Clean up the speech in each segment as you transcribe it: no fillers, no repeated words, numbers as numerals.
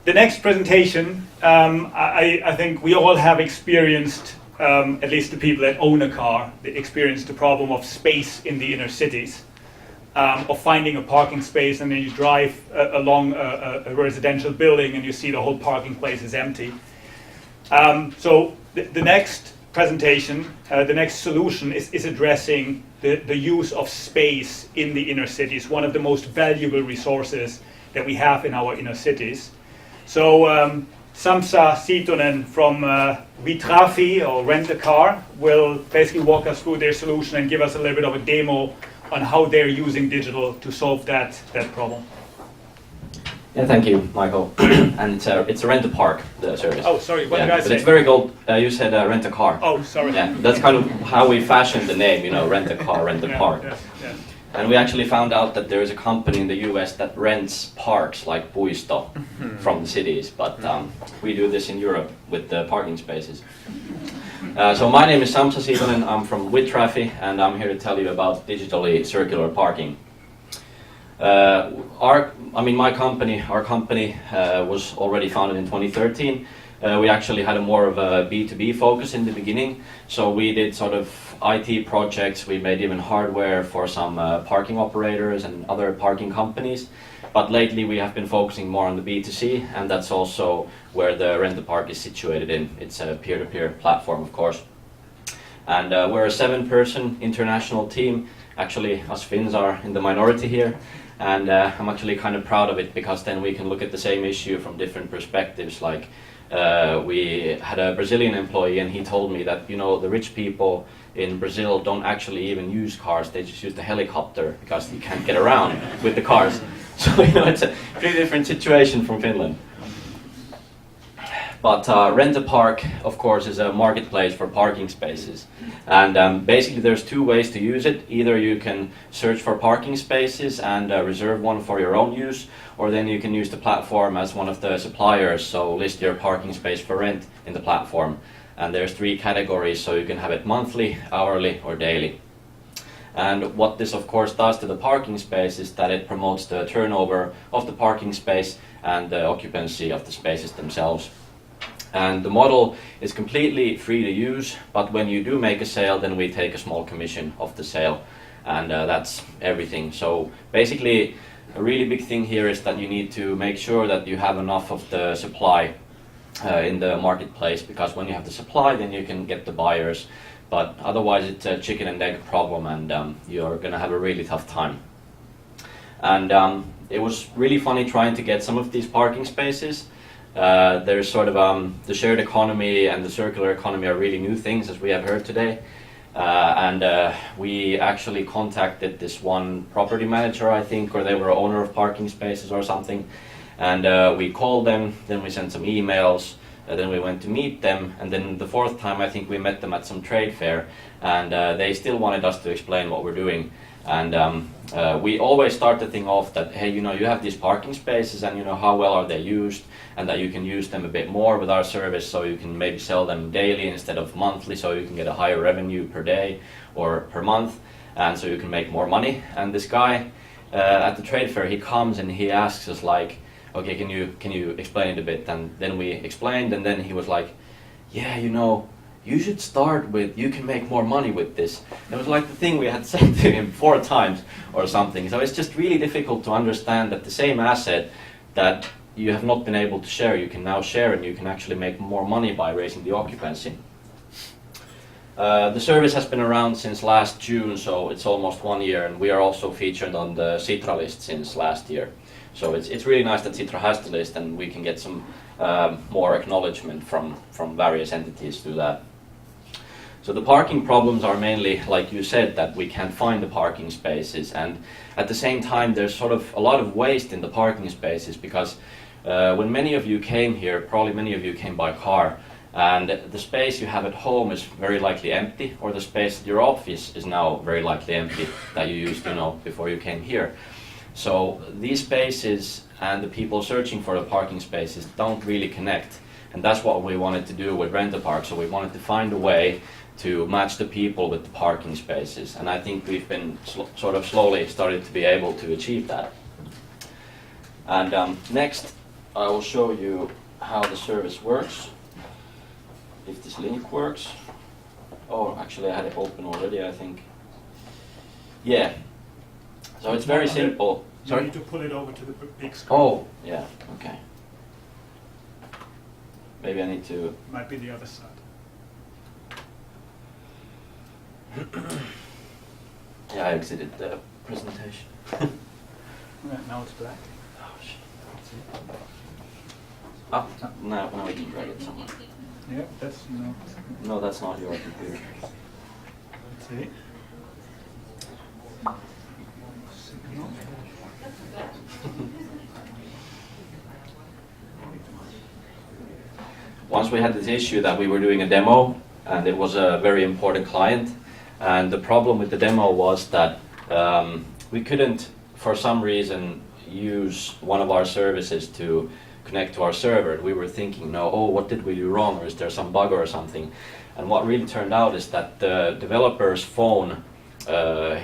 The next presentation, I think we all have experienced, at least the people that own a car, experienced the problem of space in the inner cities, of finding a parking space, and then you drive along a residential building and you see the whole parking place is empty. So the next presentation, the next solution is addressing the use of space in the inner cities, one of the most valuable resources that we have in our inner cities. So Sampsa Siitonen from Witrafi, or Rent a Car, will basically walk us through their solution and give us a little bit of a demo on how they're using digital to solve that problem. Yeah, thank you, Michael. And it's a rent-a-park, the service. Oh, sorry, what did I say? But it's very good. You said rent a car. Oh, sorry. Yeah, that's kind of how we fashioned the name, you know, rent a car, rent a park. Yeah. And we actually found out that there is a company in the US that rents parks like Puisto from the cities, but we do this in Europe with the parking spaces. So my name is Sampsa Siitonen, I'm from Witrafi, and I'm here to tell you about digitally circular parking. Our company was already founded in 2013. We actually had a more of a B2B focus in the beginning, so we did sort of IT projects. We made even hardware for some parking operators and other parking companies, but lately we have been focusing more on the B2C, and that's also where the Rent-a-Park is situated in. It's a peer-to-peer platform, of course. And we're a 7-person international team. Actually, us Finns are in the minority here, and I'm actually kind of proud of it, because then we can look at the same issue from different perspectives. Like we had a Brazilian employee, and he told me that, you know, the rich people in Brazil don't actually even use cars, they just use the helicopter because you can't get around with the cars. So, you know, it's a pretty different situation from Finland. But Rent-a-Park, of course, is a marketplace for parking spaces. And basically there's 2 ways to use it. Either you can search for parking spaces and reserve one for your own use, or then you can use the platform as one of the suppliers, so list your parking space for rent in the platform. And there's 3 categories, so you can have it monthly, hourly, or daily. And what this of course does to the parking space is that it promotes the turnover of the parking space and the occupancy of the spaces themselves. And the model is completely free to use, but when you do make a sale, then we take a small commission of the sale, and that's everything. So basically a really big thing here is that you need to make sure that you have enough of the supply in the marketplace, because when you have the supply, then you can get the buyers, but otherwise it's a chicken and egg problem, and you're gonna have a really tough time. And it was really funny trying to get some of these parking spaces. There's sort of the shared economy and the circular economy are really new things, as we have heard today. And we actually contacted this one property manager, I think, or they were owner of parking spaces or something. And we called them, then we sent some emails, then we went to meet them, and then the 4th time I think we met them at some trade fair, and they still wanted us to explain what we're doing. And we always start the thing off that, hey, you know, you have these parking spaces, and you know, how well are they used, and that you can use them a bit more with our service, so you can maybe sell them daily instead of monthly, so you can get a higher revenue per day or per month, and so you can make more money. And this guy at the trade fair, he comes and he asks us like, okay, can you explain it a bit? And then we explained, and then he was like, yeah, you know, you should start with, you can make more money with this. It was like the thing we had said to him 4 times or something. So it's just really difficult to understand that the same asset that you have not been able to share, you can now share, and you can actually make more money by raising the occupancy. The service has been around since last June, so it's almost 1 year, and we are also featured on the Sitra list since last year. So it's really nice that Sitra has the list, and we can get some more acknowledgement from various entities through that. So the parking problems are mainly, like you said, that we can't find the parking spaces, and at the same time there's sort of a lot of waste in the parking spaces, because when many of you came here, probably many of you came by car, and the space you have at home is very likely empty, or the space at your office is now very likely empty that you used, you know, before you came here. So these spaces and the people searching for the parking spaces don't really connect, and that's what we wanted to do with Rent-a-Park. So we wanted to find a way to match the people with the parking spaces, and I think we've been sort of slowly started to be able to achieve that. And next I will show you how the service works, if this link works. Oh, actually I had it open already, I think. Yeah. So it's very simple. You Sorry? need to pull it over to the big screen. Oh, yeah, okay. Maybe I need to... Might be the other side. Yeah, I exited the presentation. Right, now it's black. Oh, shit. Ah, now we can drag it somewhere. Yeah, that's, you know. No, that's not your computer. Let's see. Signal. Once we had this issue that we were doing a demo, and it was a very important client, and the problem with the demo was that we couldn't, for some reason, use one of our services to connect to our server. We were thinking, no, oh, what did we do wrong, or is there some bug or something? And what really turned out is that the developer's phone,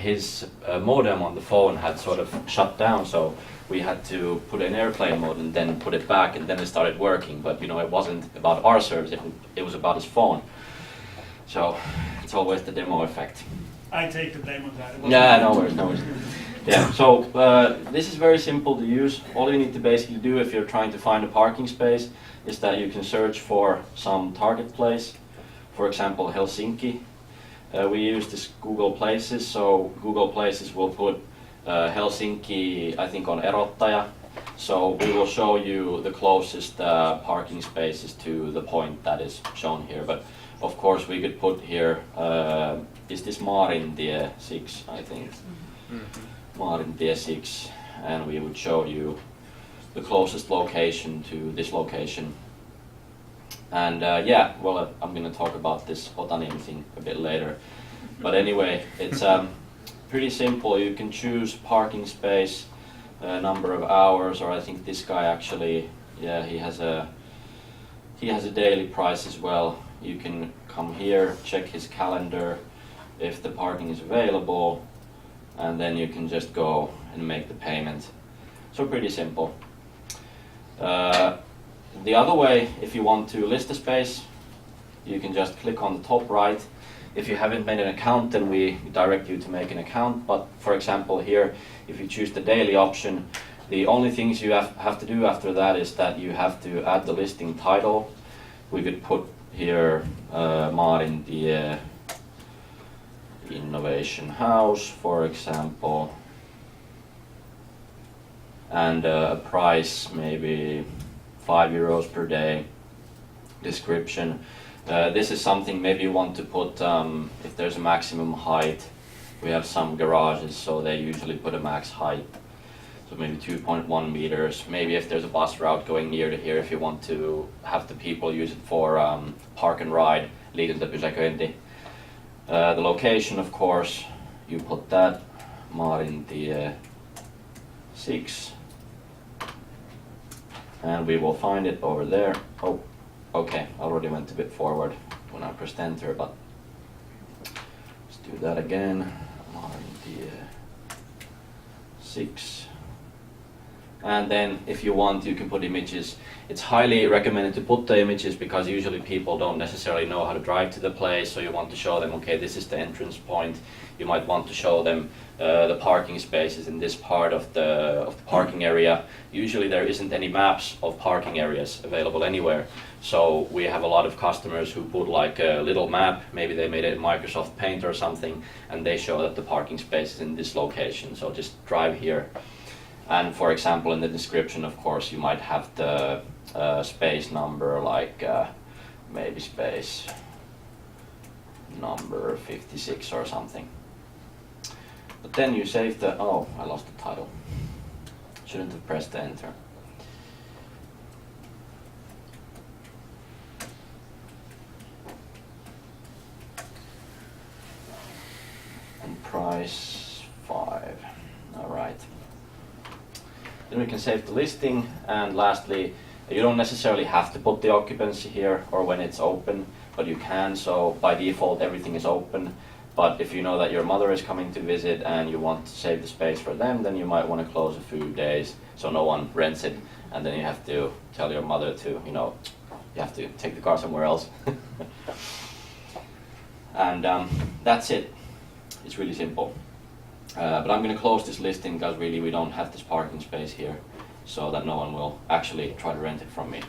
his modem on the phone had sort of shut down, so we had to put it in airplane mode and then put it back, and then it started working. But you know, it wasn't about our service, it was about his phone. So it's always the demo effect. I take the blame on that. Yeah, no worries, no worries. Yeah, so this is very simple to use. All you need to basically do if you're trying to find a parking space is that you can search for some target place. For example, Helsinki. We use this Google Places, so Google Places will put Helsinki, I think, on erottaja. So we will show you the closest parking spaces to the point that is shown here. But of course we could put here, is this Maarintie 6, I think. Maarintie 6, and we would show you the closest location to this location. And yeah, well, I'm going to talk about this Otaniemi thing a bit later. But anyway, it's pretty simple. You can choose parking space, number of hours, or I think this guy actually, yeah, he has a daily price as well. You can come here, check his calendar, if the parking is available, and then you can just go and make the payment. So pretty simple. The other way, if you want to list a space, you can just click on the top right. If you haven't made an account, then we direct you to make an account. But for example here, if you choose the daily option, the only things you have to do after that is that you have to add the listing title. We could put here Maarintie Innovation House, for example, and a price maybe €5 per day. Description. This is something maybe you want to put if there's a maximum height. We have some garages, so they usually put a max height. So maybe 2.1 meters. Maybe if there's a bus route going near to here, if you want to have the people use it for park and ride, liityntäpysäköinti. The location, of course, you put that, Maarintie 6. And we will find it over there. Oh, okay, I already went a bit forward when I pressed enter, but let's do that again. Maarintie 6. And then if you want, you can put images. It's highly recommended to put the images because usually people don't necessarily know how to drive to the place, so you want to show them, okay, this is the entrance point. You might want to show them the parking spaces in this part of the parking area. Usually there isn't any maps of parking areas available anywhere, so we have a lot of customers who put like a little map, maybe they made it in Microsoft Paint or something, and they show that the parking space is in this location, so just drive here. And for example, in the description, of course, you might have the space number, like maybe space number 56 or something. But then you save the, oh, I lost the title. Shouldn't have pressed enter. And price 5. All right. Then we can save the listing, and lastly, you don't necessarily have to put the occupancy here or when it's open, but you can, so by default everything is open. But if you know that your mother is coming to visit and you want to save the space for them, then you might want to close a few days so no one rents it, and then you have to tell your mother to, you know, you have to take the car somewhere else. And that's it. It's really simple. But I'm going to close this listing because really we don't have this parking space here, so that no one will actually try to rent it from me.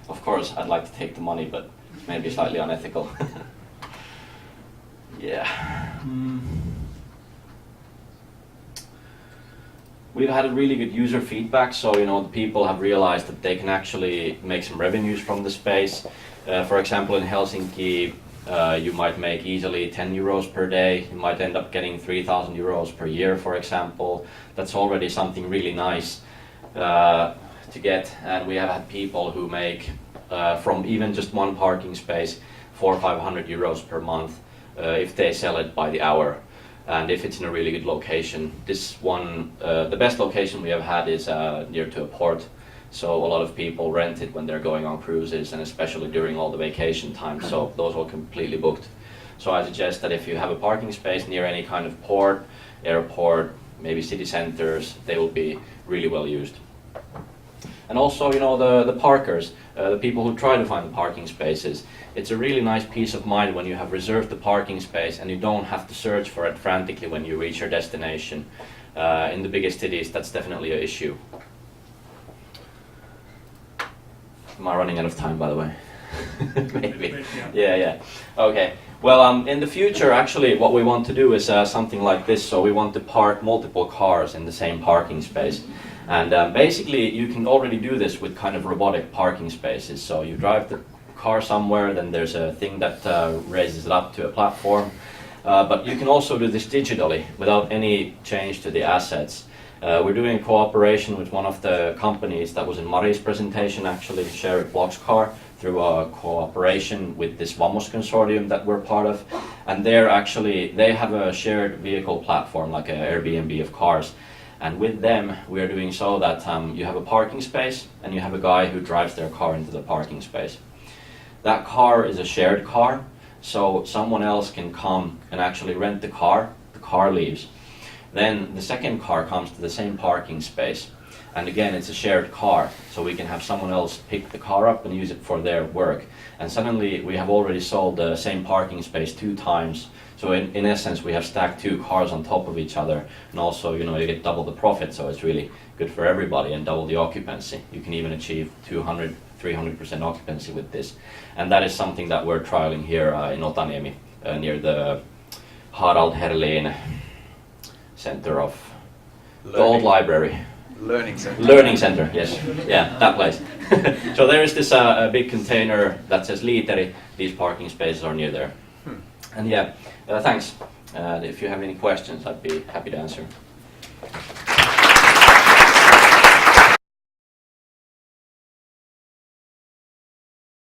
Of course, I'd like to take the money, but it's maybe slightly unethical. Yeah. We've had a really good user feedback, so you know the people have realized that they can actually make some revenues from the space. For example, in Helsinki, you might make easily 10 euros per day. You might end up getting 3,000 euros per year, for example. That's already something really nice to get. And we have had people who make from even just one parking space 400 or 500 euros per month if they sell it by the hour. And if it's in a really good location. This one, the best location we have had is near to a port. So a lot of people rent it when they're going on cruises, and especially during all the vacation time. So those are completely booked. So I suggest that if you have a parking space near any kind of port, airport, maybe city centers, they will be really well used. And also, you know, the parkers, the people who try to find the parking spaces, it's a really nice peace of mind when you have reserved the parking space and you don't have to search for it frantically when you reach your destination. In the biggest cities, that's definitely an issue. Am I running out of time, by the way? Maybe. Yeah. Okay. Well, in the future, actually, what we want to do is something like this. So we want to park multiple cars in the same parking space. And basically, you can already do this with kind of robotic parking spaces. So you drive the car somewhere, then there's a thing that raises it up to a platform. But you can also do this digitally without any change to the assets. We're doing a cooperation with one of the companies that was in Mari's presentation, actually, Shared Boxcar, through a cooperation with this Vamos consortium that we're part of. And they have a shared vehicle platform, like an Airbnb of cars. And with them, we are doing so that you have a parking space and you have a guy who drives their car into the parking space. That car is a shared car, so someone else can come and actually rent the car leaves. Then the second car comes to the same parking space. And again, it's a shared car, so we can have someone else pick the car up and use it for their work. And suddenly we have already sold the same parking space 2 times. So in essence, we have stacked 2 cars on top of each other. And also, you know, you get double the profit, so it's really good for everybody, and double the occupancy. You can even achieve 200, 300% occupancy with this. And that is something that we're trialing here in Otaniemi, near the Harald Herlin Center of the old library. Learning center. Learning center, yes. Yeah, that place. So there is this a big container that says Liiteri. These parking spaces are near there. And yeah, thanks. If you have any questions, I'd be happy to answer.